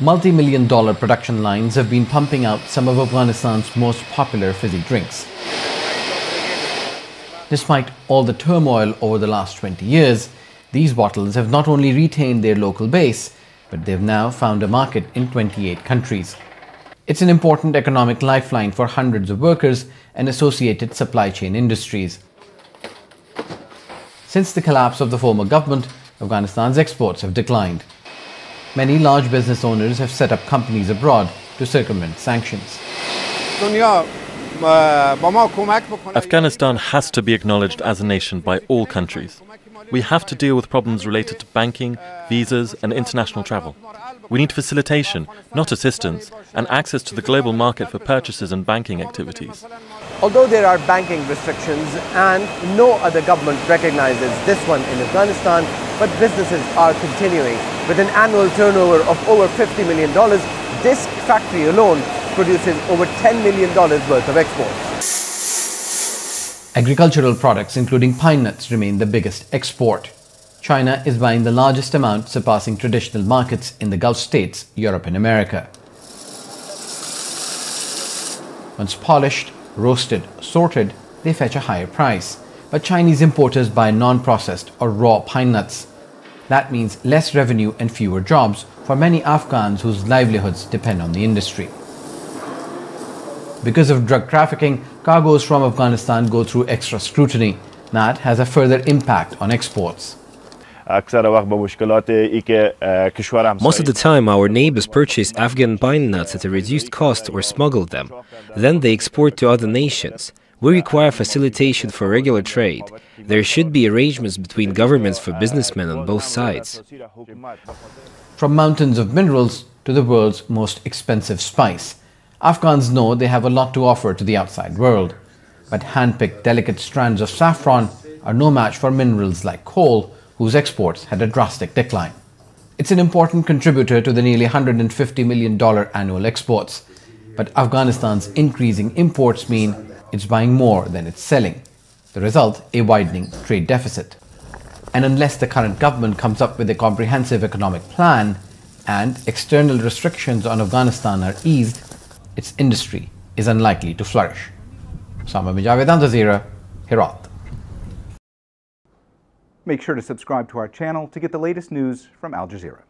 Multi-million-dollar production lines have been pumping out some of Afghanistan's most popular fizzy drinks. Despite all the turmoil over the last 20 years, these bottles have not only retained their local base, but they've now found a market in 28 countries. It's an important economic lifeline for hundreds of workers and associated supply chain industries. Since the collapse of the former government, Afghanistan's exports have declined. Many large business owners have set up companies abroad to circumvent sanctions. Afghanistan has to be acknowledged as a nation by all countries. We have to deal with problems related to banking, visas and international travel. We need facilitation, not assistance, and access to the global market for purchases and banking activities. Although there are banking restrictions and no other government recognizes this one in Afghanistan, but businesses are continuing. With an annual turnover of over $50 million, this factory alone produces over $10 million worth of exports. Agricultural products, including pine nuts, remain the biggest export. China is buying the largest amount, surpassing traditional markets in the Gulf states, Europe and America. Once polished, roasted, sorted, they fetch a higher price. But Chinese importers buy non-processed or raw pine nuts. That means less revenue and fewer jobs for many Afghans whose livelihoods depend on the industry. Because of drug trafficking, cargoes from Afghanistan go through extra scrutiny. That has a further impact on exports. Most of the time, our neighbors purchase Afghan pine nuts at a reduced cost or smuggle them. Then they export to other nations. We require facilitation for regular trade. There should be arrangements between governments for businessmen on both sides. From mountains of minerals to the world's most expensive spice, Afghans know they have a lot to offer to the outside world. But hand-picked delicate strands of saffron are no match for minerals like coal, whose exports had a drastic decline. It's an important contributor to the nearly $150 million annual exports. But Afghanistan's increasing imports mean it's buying more than it's selling. The result, a widening trade deficit. And unless the current government comes up with a comprehensive economic plan and external restrictions on Afghanistan are eased, its industry is unlikely to flourish. Sama Mijaved, Al Jazeera, Herat. Make sure to subscribe to our channel to get the latest news from Al Jazeera.